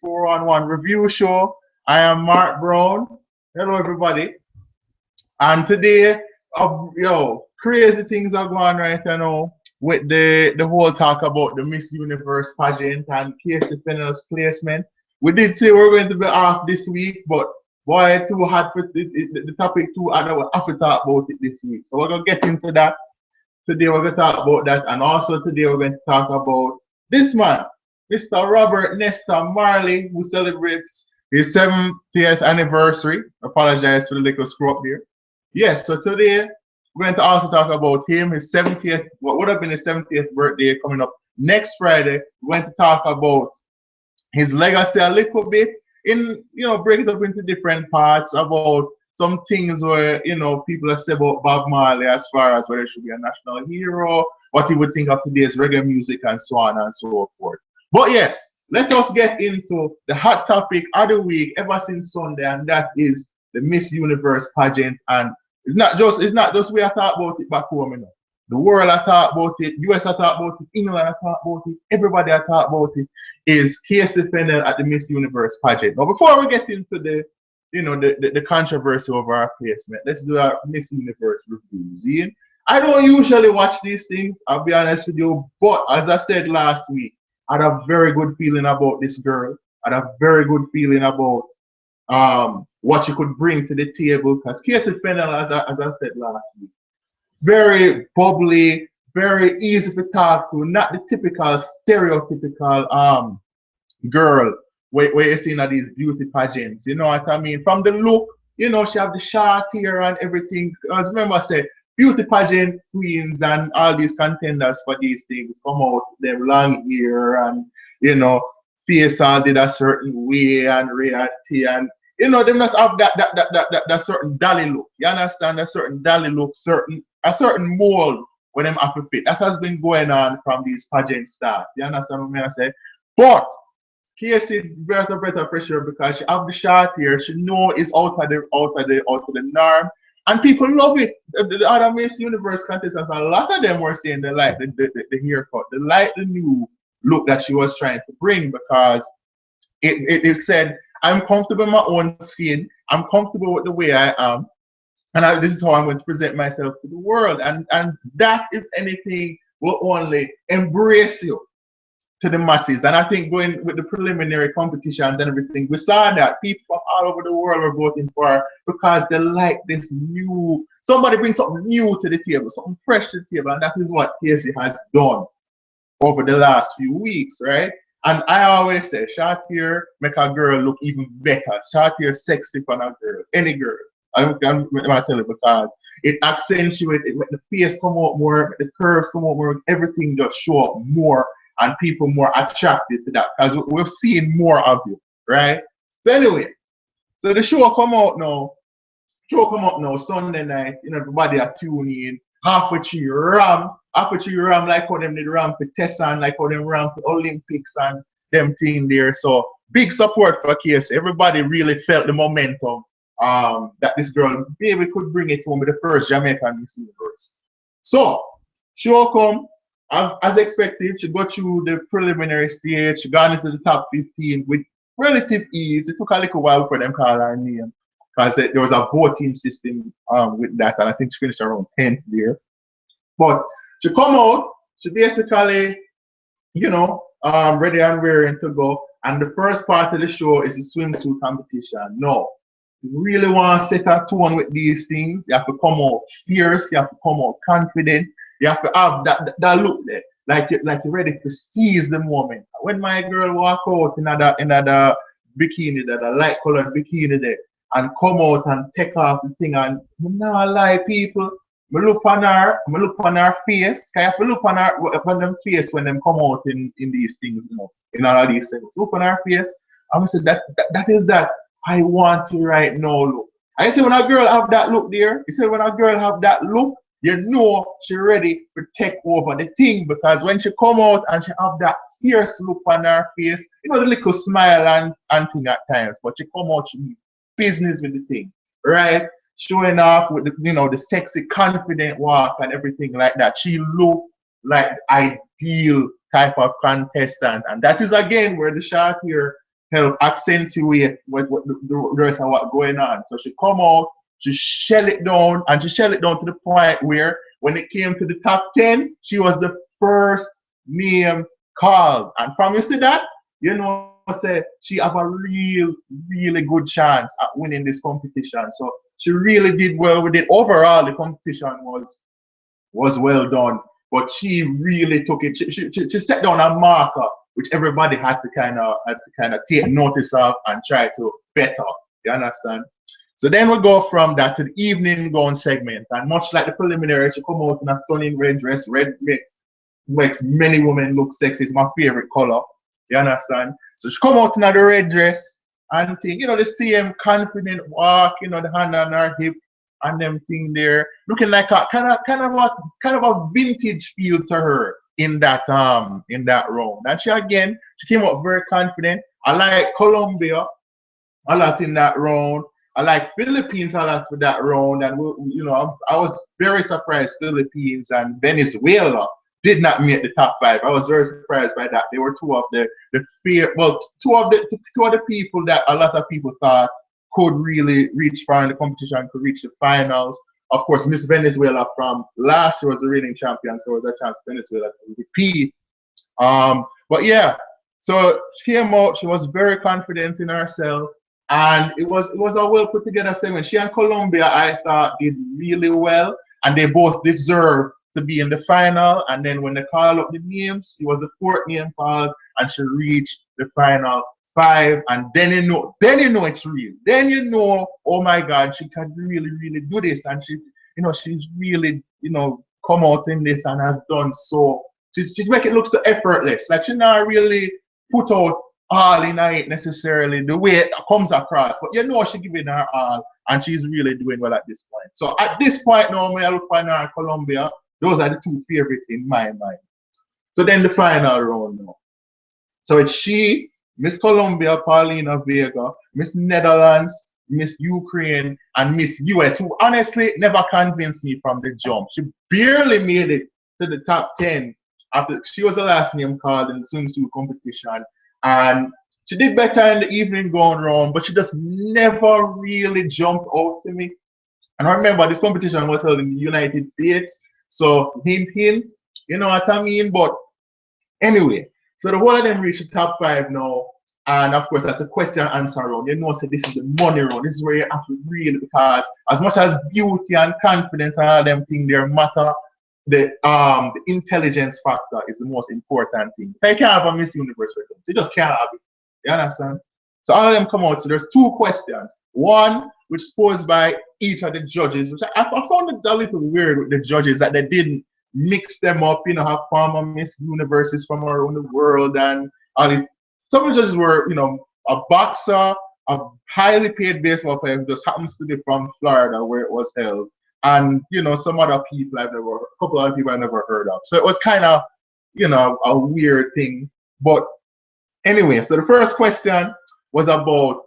4-on-1 review show. I am Marc Brown. Hello, everybody. And today, crazy things are going right now with the whole talk about the Miss Universe pageant and Kaci Fennell's placement. We did say we are going to be off this week, but boy, too hot for the topic too hot. I will have to talk about it this week. So we're going to get into that. Today we're going to talk about that, and also today we're going to talk about this man, Mr. Robert Nesta Marley, who celebrates his 70th anniversary. Apologize for the little screw up there. Yes, so today we're going to also talk about him, his 70th, what would have been his 70th birthday coming up next Friday. We're going to talk about his legacy a little bit, break it up into different parts about some things where, people have said about Bob Marley as far as whether he should be a national hero, what he would think of today's reggae music, and so on and so forth. But yes, let us get into the hot topic of the week ever since Sunday, and that is the Miss Universe pageant. And it's not just we are talking about it back home, The world I talk about it, US I talk about it, England I talk about it, everybody I talk about it is Kaci Fennell at the Miss Universe pageant. Now before we get into the controversy over our placement, let's do our Miss Universe reviews. Ian, I don't usually watch these things, I'll be honest with you, but as I said last week, I had a very good feeling about this girl. I had a very good feeling about what she could bring to the table, because Kaci Fennell, as I said last week, very bubbly, very easy to talk to, not the typical stereotypical girl where you see in these beauty pageants. You know what I mean? From the look, she have the short hair and everything. As remember I said, beauty pageant queens and all these contenders for these things come out with them long hair and face all did a certain way and reality, and they must have that certain dolly look. You understand? A certain dolly look, a certain mold where them have to fit. That has been going on from these pageant stars. You understand what I say? But Kaci better pressure because she have the short hair. She know it's out of the norm, and people love it. The other Miss Universe contestants, a lot of them were saying they like the haircut, they like the new look that she was trying to bring, because it said, I'm comfortable in my own skin, I'm comfortable with the way I am, and this is how I'm going to present myself to the world. And that, if anything, will only embrace you to the masses. And I think going with the preliminary competitions and everything, we saw that people from all over the world were voting for her because they like this new, somebody brings something new to the table, something fresh to the table, and that is what Kaci has done over the last few weeks, right? And I always say, short hair make a girl look even better. Short hair sexy for a girl, any girl. I'm tell you, because it accentuates, it make the face come out more, the curves come out more, everything just show up more, and people more attracted to that because we're seeing more of you, right? So anyway, so the show come out now. Sunday night. Everybody are tuning in. Halfway ram like how them did ram for Tessa and like how them ram for Olympics and them thing there. So big support for Kaci. Everybody really felt the momentum that this girl maybe could bring it home with the first Jamaican Miss Universe. So show come as expected. She got through the preliminary stage. She got into the top 15 with relative ease. It took a little while for them call her name, because there was a voting system with that, and I think she finished around 10th there. But she come out, she basically, ready and raring to go. And the first part of the show is the swimsuit competition. No, you really want to set a tone with these things. You have to come out fierce, you have to come out confident, you have to have that look there, like you're ready to seize the moment. When my girl walk out in another bikini, that light colored bikini there, and come out and take off the thing, and not lie, people. I look on her face. I have to look on them face when them come out in these things, in all of these things. Look on her face. I say that is that I want to right now look. I say when a girl have that look there, when a girl have that look, she ready to take over the thing, because when she come out and she have that fierce look on her face, the little smile and thing at times, but she come out, she business with the thing, right? Showing off with the sexy, confident walk and everything like that. She looked like ideal type of contestant, and that is again where the short hair help accentuate what the rest of what's going on. So she come out, she shell it down, and she shell it down to the point where when it came to the top 10, she was the first name called. And from you see that, you know, say she have a really good chance at winning this competition. So she really did well with it. Overall, the competition was well done, but she really took it. She set down a marker which everybody had to kind of take notice of and try to better. You understand? So then we go from that to the evening gown segment, and much like the preliminary, she come out in a stunning red dress. Red makes many women look sexy. It's my favorite color. You understand? So she come out in the red dress and thing, you know, the same confident walk, you know, the hand on her hip and them thing there, looking like a kind of a vintage feel to her in that round. And she came up very confident. I like Colombia a lot in that round. I like Philippines a lot for that round, and you know, I was very surprised Philippines and Venezuela did not make the top 5. I was very surprised by that. They were two of the two of the people that a lot of people thought could really reach far in the competition, could reach the finals. Of course, Miss Venezuela from last year was the reigning champion, so there was a chance for Venezuela to repeat. But yeah, so she came out. She was very confident in herself, and it was a well put together segment. She and Colombia, I thought, did really well, and they both deserve to be in the final. And then when they call up the names, she was the 4th name called, and she reached the final 5. And then you know it's real. Then you know, oh my God, she can really do this, and she, you know, she's really, you know, come out in this and has done so. She make it look so effortless. Like she not really put out all in it necessarily the way it comes across, but you know she's giving her all, and she's really doing well at this point. So at this point now, when I look for her Colombia, those are the 2 favorites in my mind. So then the final round now. So it's she, Miss Colombia, Paulina Vega, Miss Netherlands, Miss Ukraine, and Miss US, who honestly never convinced me from the jump. She barely made it to the top 10 after she was the last name called in the swimsuit competition. And she did better in the evening going round, but she just never really jumped out to me. And I remember this competition was held in the United States, so hint, you know what I mean? But anyway, so the whole of them reached the top 5 now, and of course that's a question and answer round. You know, so this is the money round. This is where you have to really, because as much as beauty and confidence and all them things there matter, the intelligence factor is the most important thing. You can't have a Miss Universe record. You just can't have it. You understand? So all of them come out. So there's 2 questions. One, which is posed by each of the judges, which I found it a little weird with the judges, that they didn't mix them up, you know, have former Miss Universes from around the world and all these. Some of the judges were, you know, a boxer, a highly paid baseball player who just happens to be from Florida where it was held, and you know, some other people a couple other people I've never heard of. So it was kind of, you know, a weird thing. But anyway, so the first question was about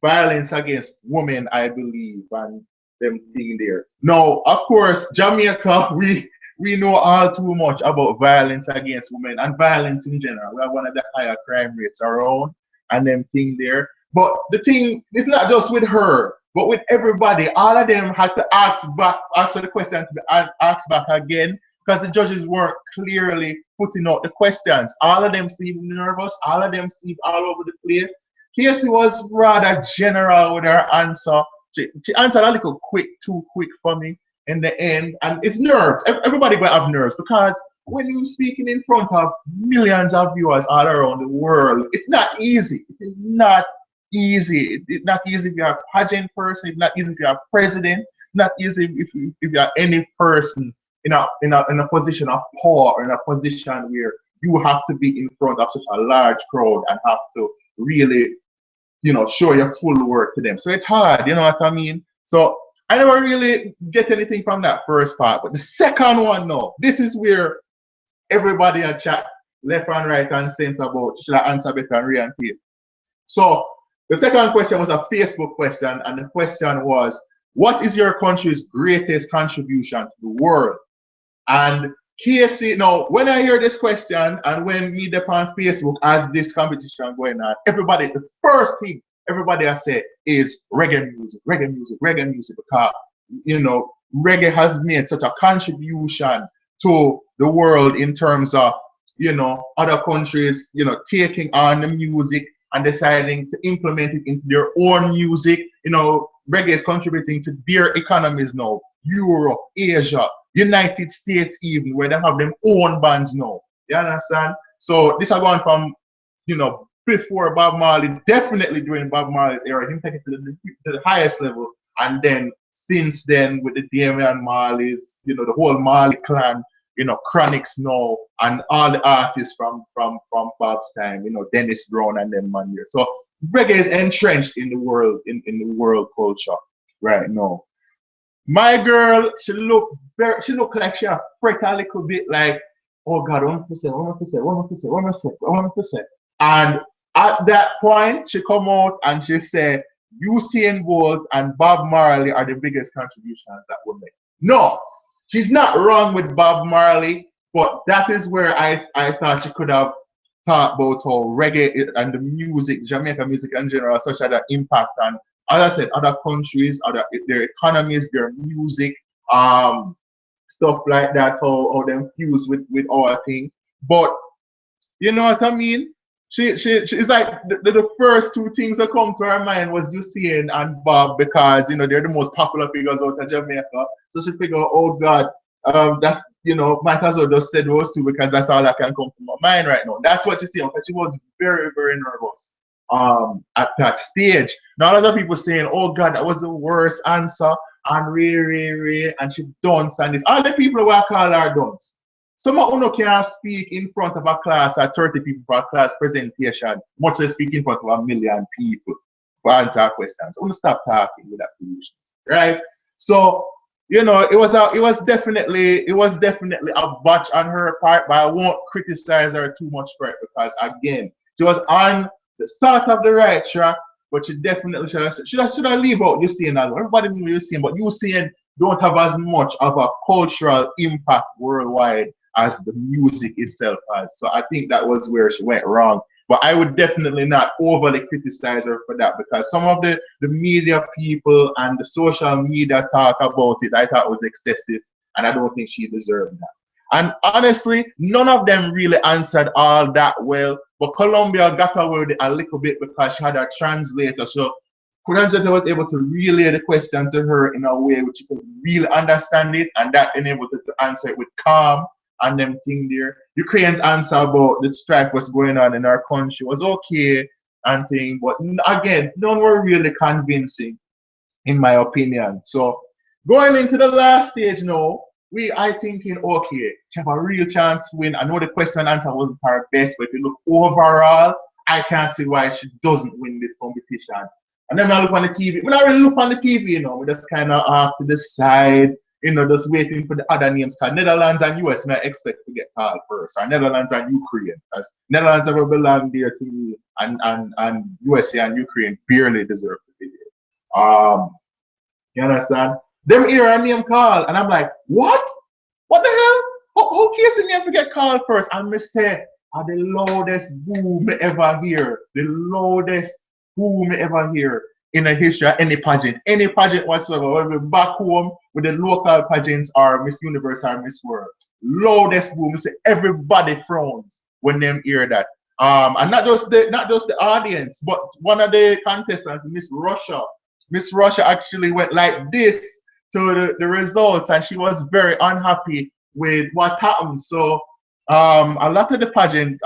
violence against women, I believe, and them thing there. Now, of course, Jamaica, we know all too much about violence against women and violence in general. We have one of the higher crime rates around and them thing there. But the thing is not just with her, but with everybody. All of them had to ask for the question to be asked back again, because the judges weren't clearly putting out the questions. All of them seemed nervous. All of them seemed all over the place. Kaci was rather general with her answer. She answered a little too quick for me in the end. And it's nerves. Everybody will have nerves, because when you're speaking in front of millions of viewers all around the world, it's not easy. It is not easy. It's not easy if you're a pageant person. It's not easy if you're a president. Not easy if you're any person in a position of power, or in a position where you have to be in front of such a large crowd and have to really, you know, show your full work to them. So it's hard, you know what I mean? So I never really get anything from that first part. But the second one, no, this is where everybody had chat left and right and center about should I answer better and reantate. So the second question was a Facebook question, and the question was, what is your country's greatest contribution to the world? And Kaci, now when I hear this question and when me up on Facebook as this competition going on, everybody, the first thing everybody I say is reggae music, reggae music, reggae music, because you know reggae has made such a contribution to the world in terms of other countries taking on the music and deciding to implement it into their own music. Reggae is contributing to their economies now. Europe, Asia, United States, even where they have their own bands now. You understand? So this is going from before Bob Marley, definitely during Bob Marley's era, him take it to the highest level, and then since then with the Damian Marleys, the whole Marley clan, Chronics now, and all the artists from Bob's time, Dennis Brown and them man here. So reggae is entrenched in the world, in the world culture right now. My girl, she look like she fret a little bit like, oh God, 1%, 1%, 1%, 1%, 1%. And at that point, she come out and she said, Usain Bolt and Bob Marley are the biggest contributions that we make. No, she's not wrong with Bob Marley, but that is where I thought she could have talked about how reggae and the music, Jamaican music in general, such an impact on, as I said, other countries, their economies, their music, stuff like that, how them fuse with our thing. But you know what I mean? She's like the first two things that come to her mind was Usain and Bob, because they're the most popular figures out of Jamaica. So she figured, oh God, that's might as well just say those two because that's all that can come to my mind right now. That's what you see, because she was very, very nervous at that stage. Now other people saying, oh God, that was the worst answer, and Ray, and she dunce and this. All the people who I call her dunce. Some of you can speak in front of a class at 30 people for a class presentation, much less speak in front of 1 million people to answer questions. I'm gonna stop talking with that foolishness, right? So, it was definitely a botch on her part, but I won't criticize her too much for it because again, she was on the start of the right track, but she definitely should have leave out Usain as well. Everybody knows Usain, but Usain don't have as much of a cultural impact worldwide as the music itself has. So I think that was where she went wrong. But I would definitely not overly criticize her for that, because some of the media people and the social media talk about it, I thought was excessive, and I don't think she deserved that. And honestly, none of them really answered all that well. But Colombia got away with it a little bit because she had a translator. So translator was able to relay the question to her in a way which she could really understand it, and that enabled her to answer it with calm and them thing there. Ukraine's answer about the strife what's going on in our country was okay and thing, but again, none were really convincing in my opinion. So going into the last stage now, I thinking, okay, she have a real chance to win. I know the question and answer wasn't her best, but if you look overall, I can't see why she doesn't win this competition. And then I look on the TV. When I really look on the TV, we just kind of off to the side, just waiting for the other names. Because Netherlands and US may expect to get called first, or Netherlands and Ukraine. Because Netherlands ever belong there to me, and USA and Ukraine barely deserve to be there. You understand? Them hear a name call, and I'm like, what? What the hell? Who cares if name to get called first? And me say, the loudest boom me ever hear. The loudest boom me ever hear in the history of any pageant whatsoever. Whether we're back home with the local pageants or Miss Universe or Miss World. Loudest boom. Me say everybody frowns when them hear that. And not just the audience, but one of the contestants, Miss Russia. Miss Russia actually went like this to the results, and she was very unhappy with what happened. So a lot of the pageant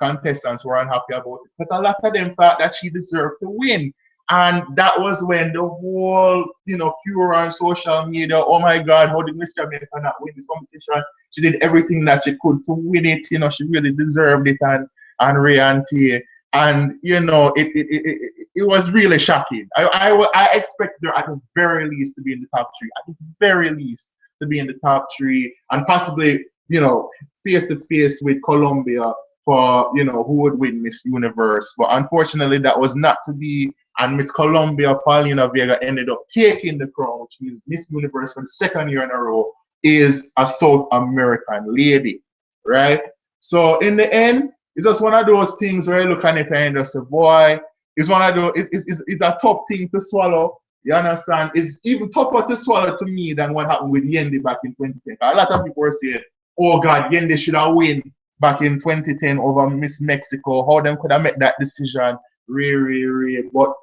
contestants were unhappy about it, but a lot of them thought that she deserved to win. And that was when the whole, furor on social media, oh my God, how did Miss Jamaica not win this competition? She did everything that she could to win it. She really deserved it, and Ray and T. And it was really shocking. I expected her at the very least to be in the top three. At the very least to be in the top three, and possibly face to face with Colombia for who would win Miss Universe. But unfortunately, that was not to be. And Miss Colombia, Paulina Vega, ended up taking the crown, which means Miss Universe for the second year in a row, is a South American lady, right? So in the end, it's just one of those things where you look at it and just say, boy, it's one of those, it's a tough thing to swallow. You understand? It's even tougher to swallow to me than what happened with Yendi back in 2010. A lot of people were saying, oh God, Yendi should have won back in 2010 over Miss Mexico. How them could have made that decision? Really. But at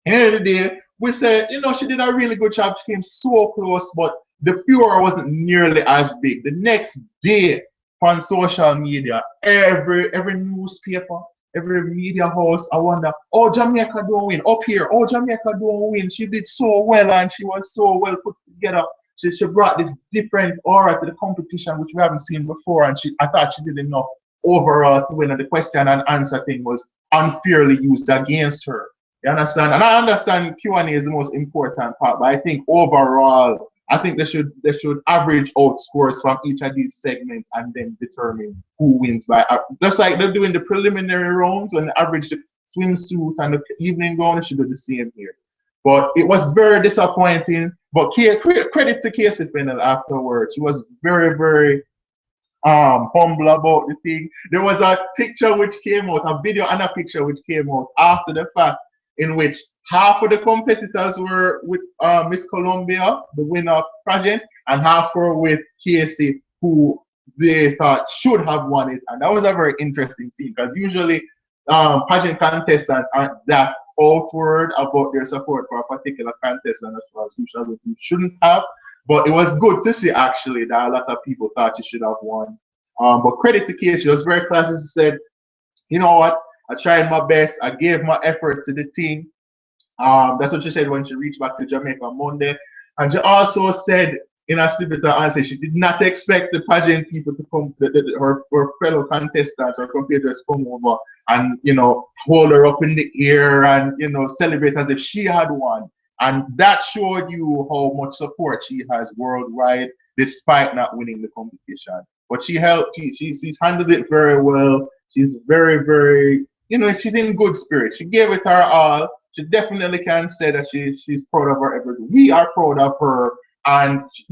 the end of the day, we said, she did a really good job. She came so close, but the furor wasn't nearly as big. The next day on social media, every newspaper, every media house, I wonder, oh, Jamaica don't win. Up here, oh, Jamaica don't win. She did so well and she was so well put together. She brought this different aura to the competition, which we haven't seen before. And I thought she did enough overall to win. And the question and answer thing was unfairly used against her. You understand? And I understand Q&A is the most important part, but I think overall, I think they should average out scores from each of these segments and then determine who wins by. Just like they're doing the preliminary rounds when they average the swimsuit and the evening gown, they should do the same here. But it was very disappointing. But credit to Kaci Fennell afterwards. She was very, very humble about the thing. There was a picture which came out, a video and a picture which came out after the fact, in which half of the competitors were with Miss Colombia, the winner of pageant, and half were with Kaci, who they thought should have won it. And that was a very interesting scene because usually pageant contestants aren't that outward about their support for a particular contestant as far as who shouldn't have. But it was good to see actually that a lot of people thought she should have won. But credit to Kaci, she was very classy. She said, you know what? I tried my best. I gave my effort to the team. That's what she said when she reached back to Jamaica on Monday. And she also said in a snippet of answer, she did not expect the pageant people to come, her fellow contestants or competitors come over and, hold her up in the air and, celebrate as if she had won. And that showed you how much support she has worldwide, despite not winning the competition. But she's handled it very well. She's very, very, she's in good spirit. She gave it her all. She definitely can say that she's proud of her efforts. We are proud of her. And, she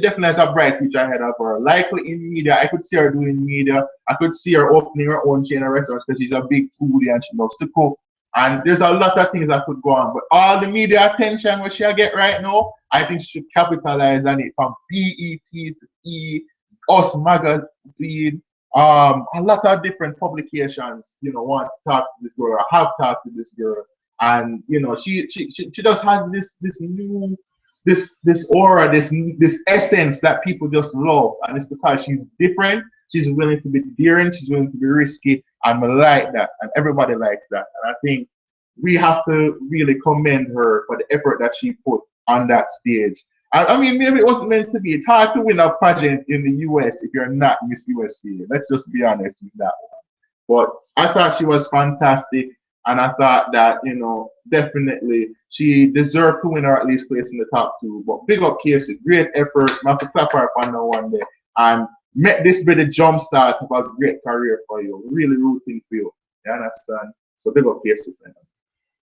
definitely has a bright future ahead of her. Likely in media, I could see her doing media. I could see her opening her own chain of restaurants because she's a big foodie and she loves to cook. And there's a lot of things that could go on. But all the media attention which she'll get right now, I think she should capitalize on it from BET to E, Us Magazine, a lot of different publications, want to talk to this girl or have talked to this girl. And, she just has this aura, this essence that people just love. And it's because she's different. She's willing to be daring. She's willing to be risky. And we like that. And everybody likes that. And I think we have to really commend her for the effort that she put on that stage. I mean, maybe it wasn't meant to be. It's hard to win a pageant in the US if you're not Miss USA. Let's just be honest with that one. But I thought she was fantastic. And I thought that, definitely she deserved to win or at least place in the top two. But big up Kaci, great effort. I have to clap her up on that one day. And make this be the jump start of a great career for you. Really rooting for you. You understand? So big up Kaci.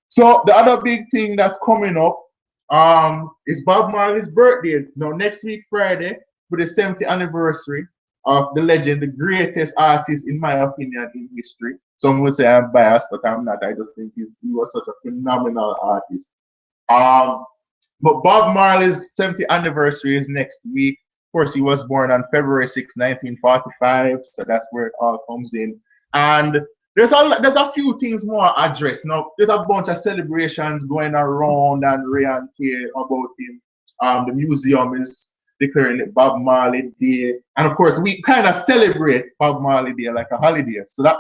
So the other big thing that's coming up is Bob Marley's birthday. Now next week Friday for the 70th anniversary of the legend, the greatest artist in my opinion in history. Some will say I'm biased, but I'm not. I just think he was such a phenomenal artist. But Bob Marley's 70th anniversary is next week. Of course, he was born on February 6, 1945, so that's where it all comes in. And there's a few things more addressed. Now, there's a bunch of celebrations going around and ranting about him. The museum is declaring it Bob Marley Day. And of course, we kind of celebrate Bob Marley Day like a holiday. So that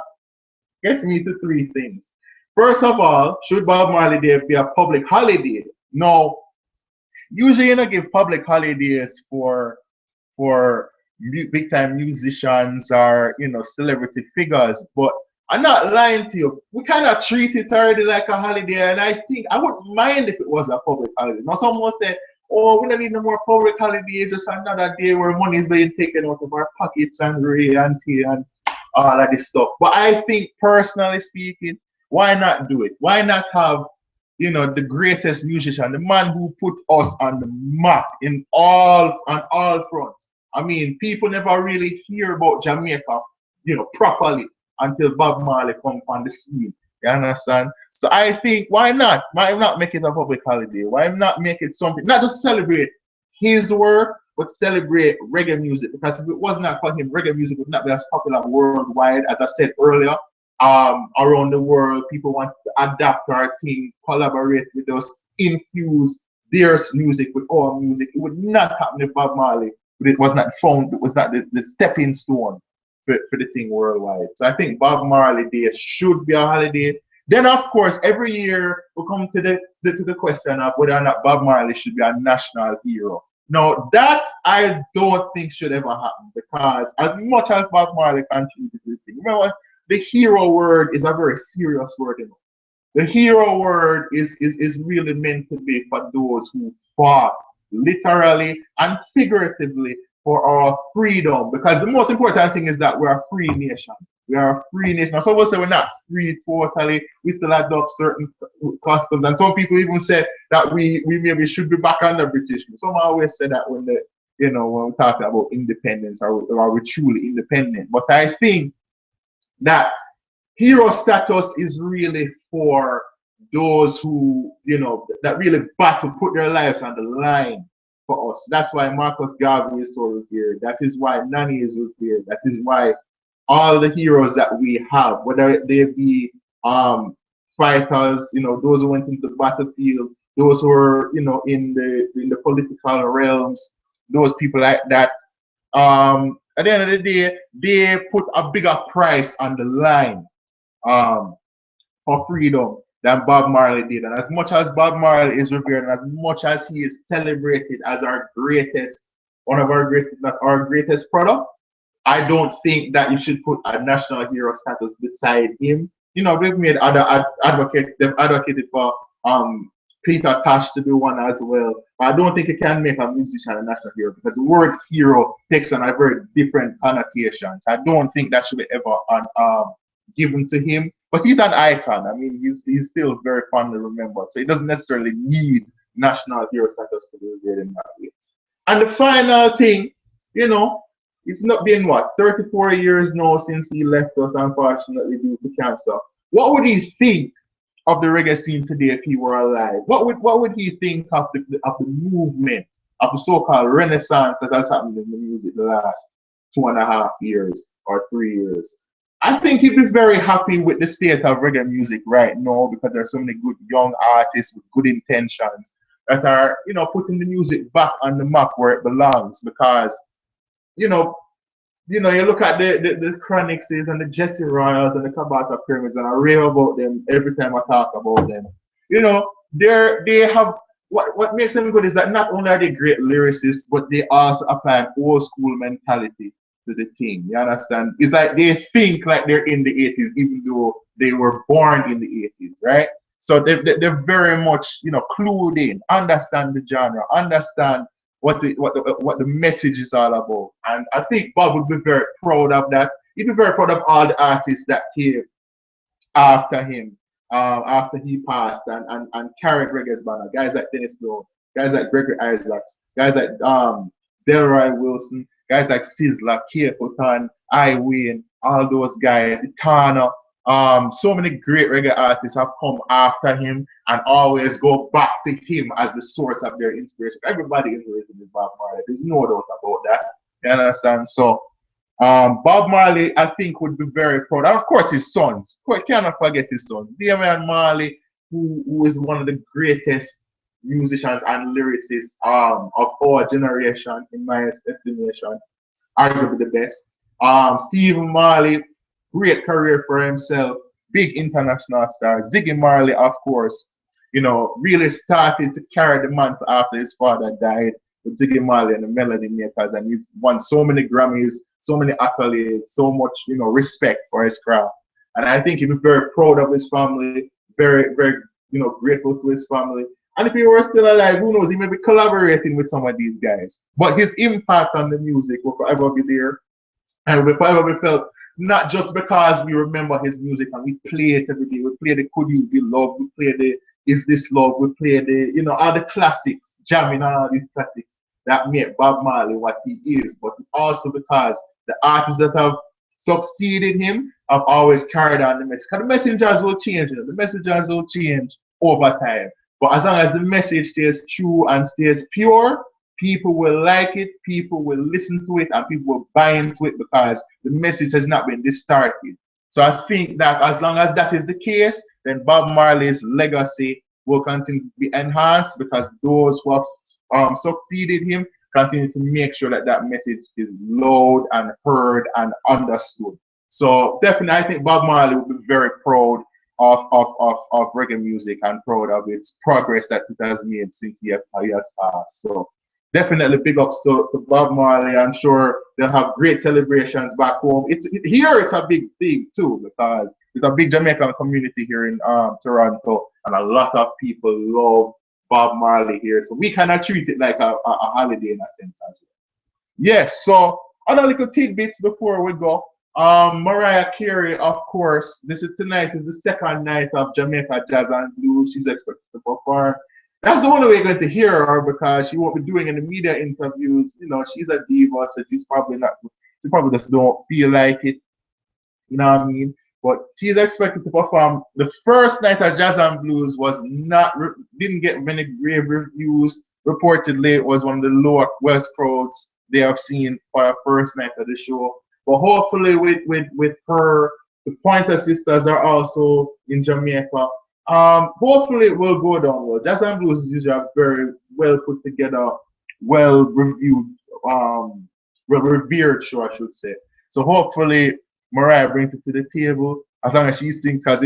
gets me to three things. First of all, should Bob Marley Day be a public holiday? No. Usually you don't give public holidays for big time musicians or celebrity figures, but I'm not lying to you. We kind of treat it already like a holiday, and I think I wouldn't mind if it was a public holiday. Now someone said, oh, we don't need no more public holidays, just another day where money is being taken out of our pockets and royalty and all of this stuff. But I think personally speaking, why not do it? Why not have the greatest musician, the man who put us on the map on all fronts. I mean, people never really hear about Jamaica, properly until Bob Marley come on the scene. You understand? So I think why not? Why not make it a public holiday? Why not make it something not just celebrate his work, but celebrate reggae music? Because if it was not for him, reggae music would not be as popular worldwide, as I said earlier. Around the world, people want to adapt our thing, collaborate with us, infuse their music with our music. It would not happen if Bob Marley, but it was not found, it was not the stepping stone for the thing worldwide. So I think Bob Marley Day should be a holiday. Then of course every year we come to the question of whether or not Bob Marley should be a national hero. Now that I don't think should ever happen, because as much as Bob Marley contributed to the thing, remember the hero word is a very serious word. The hero word is really meant to be for those who fought literally and figuratively for our freedom. Because the most important thing is that we're a free nation. We are a free nation. Some people say we're not free totally. We still adopt certain customs. And some people even say that we maybe should be back under British. Some always say that when when we talk about independence, or are we truly independent. But I think that hero status is really for those who, that really battle, put their lives on the line for us. That's why Marcus Garvey is so revered. That is why Nani is revered. That is why all the heroes that we have, whether they be fighters, those who went into the battlefield, those who are, in the political realms, those people like that. At the end of the day, they put a bigger price on the line for freedom than Bob Marley did. And as much as Bob Marley is revered, and as much as he is celebrated as one of our greatest, not our greatest product, I don't think that you should put a national hero status beside him. They've made they've advocated for Peter Tosh to be one as well. But I don't think you can make a musician a national hero, because the word hero takes on a very different connotations. I don't think that should be ever given to him. But he's an icon. I mean, he's still very fondly remembered. So he doesn't necessarily need national hero status to be revered in that way. And the final thing, it's not been 34 years now since he left us, unfortunately, due to cancer. What would he think of the reggae scene today if he were alive? What would he think of the movement, of the so-called renaissance that has happened in the music the last 2.5 years or 3 years? I think he'd be very happy with the state of reggae music right now, because there's so many good young artists with good intentions that are, putting the music back on the map where it belongs. Because, you look at the Chronics and the Jesse Royals and the Kabata Pyramids, and I rave about them every time I talk about them. They have what makes them good is that not only are they great lyricists, but they also apply an old school mentality to the thing. You understand? It's like they think like they're in the 80s, even though they were born in the 80s, right? So they're very much, clued in, understand the genre, understand what the message is all about. And I think Bob would be very proud of that. He'd be very proud of all the artists that came after him, after he passed, and carried reggae's banner. Guys like Dennis Brown, guys like Gregory Isaacs, guys like Delroy Wilson, guys like Sizzla, Kia Kotan, I Wayne, all those guys, Itana. So many great reggae artists have come after him and always go back to him as the source of their inspiration. Everybody is related with Bob Marley. There's no doubt about that. You understand? So Bob Marley, I think, would be very proud. And of course, his sons. Cannot forget his sons. Damian Marley, who is one of the greatest musicians and lyricists of our generation, in my estimation, arguably the best. Stephen Marley, great career for himself, big international star. Ziggy Marley, of course, really started to carry the mantle after his father died, with Ziggy Marley and the Melody Makers, and he's won so many Grammys, so many accolades, so much, respect for his craft. And I think he'd be very proud of his family, very, very, grateful to his family. And if he were still alive, who knows, he may be collaborating with some of these guys. But his impact on the music will forever be there, and will forever be felt, not just because we remember his music and we play it every day. We play the Could You Be Loved, we play the Is This Love. We play the, all the classics, jamming on all these classics that make Bob Marley what he is. But it's also because the artists that have succeeded him have always carried on the message. Because the messengers will change, the messengers will change over time. But as long as the message stays true and stays pure, people will like it, people will listen to it, and people will buy into it because the message has not been distorted. So I think that as long as that is the case, then Bob Marley's legacy will continue to be enhanced because those who have succeeded him continue to make sure that that message is loud and heard and understood. So definitely, I think Bob Marley will be very proud of reggae music and proud of its progress that it has made since he has passed. So definitely big ups to Bob Marley. I'm sure they'll have great celebrations back home. Here it's a big thing too because there's a big Jamaican community here in Toronto, and a lot of people love Bob Marley here. So we kind of treat it like a holiday in a sense as well. Yes, so other little tidbits before we go. Mariah Carey, of course, tonight is the second night of Jamaica Jazz and Blues. She's expected to perform. That's the only way you're going to hear her because she won't be doing any media interviews. She's a diva, so she probably just don't feel like it. You know what I mean? But she's expected to perform. The first night of Jazz and Blues didn't get many rave reviews. Reportedly, it was one of the lowest crowds they have seen for the first night of the show. But hopefully with her, the Pointer Sisters are also in Jamaica. Hopefully it will go down well. Jazz and Blues is usually a very well put together, well reviewed, well revered show, I should say. So hopefully Mariah brings it to the table as long as she sings, because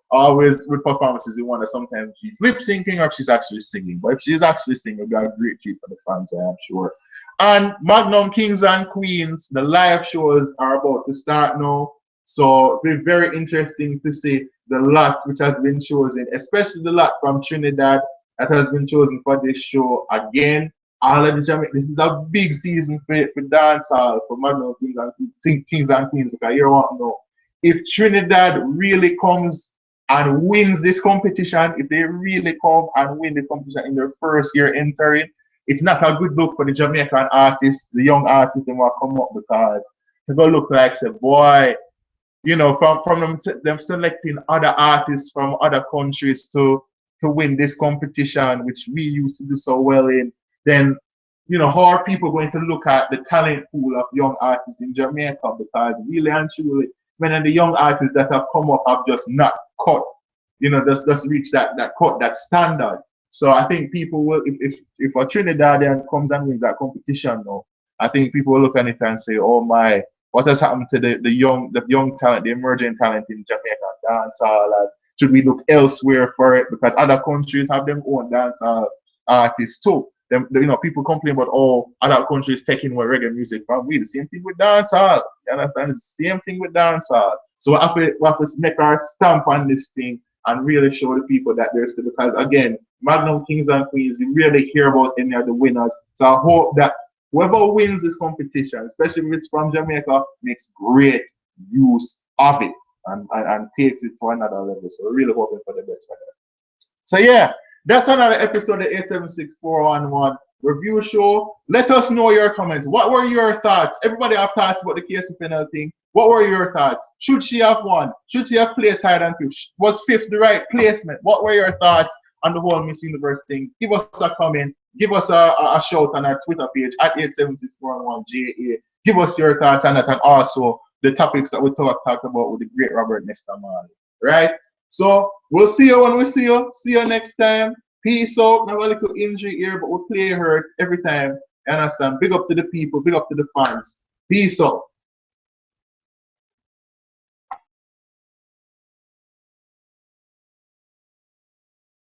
always with performances you wonder sometimes she's lip syncing or if she's actually singing. But if she's actually singing, it'll be a great treat for the fans, I am sure. And Magnum Kings and Queens, the live shows are about to start now. So it'll be very interesting to see the lot which has been chosen, especially the lot from Trinidad that has been chosen for this show. Again, all of the Jamaican, this is a big season for dancehall, for Magnum Kings and Queens, because you want to know if Trinidad really comes and wins this competition, if they really come and win this competition in their first year entering, it's not a good look for the Jamaican artists, the young artists, they want to come up because they go look like, say, boy, from them selecting other artists from other countries to win this competition, which we used to do so well in, then, how are people going to look at the talent pool of young artists in Jamaica? Because really and truly, many of the young artists that have come up have just not cut, just reach that cut, that standard. So I think people will, if a Trinidadian comes and wins that competition now, I think people will look at it and say, oh my, what has happened to the young talent, the emerging talent in Jamaica dancehall? Should we look elsewhere for it? Because other countries have their own dancehall artists too. People complain about other countries taking away reggae music from we. The same thing with dancehall. You understand? It's the same thing with dancehall. So we have to make our stamp on this thing and really show the people that there's still, because again, Magnum Kings and Queens, you really hear about any of the winners. So I hope that whoever wins this competition, especially if it's from Jamaica, makes great use of it and takes it to another level. So we're really hoping for the best for them. So yeah, that's another episode of 876411 review show. Let us know your comments. What were your thoughts? Everybody have thoughts about the Kaci Fennell thing. What were your thoughts? Should she have won? Should she have placed higher than fifth? Was fifth the right placement? What were your thoughts on the whole Miss Universe thing? Give us a comment. Give us a shout on our Twitter page at 876411JA. Give us your thoughts on that and also the topics that we talked about with the great Robert Nesta Marley. Right? So we'll see you when we see you. See you next time. Peace out. Have a little injury here, but we'll play hurt every time. You understand? Big up to the people. Big up to the fans. Peace out.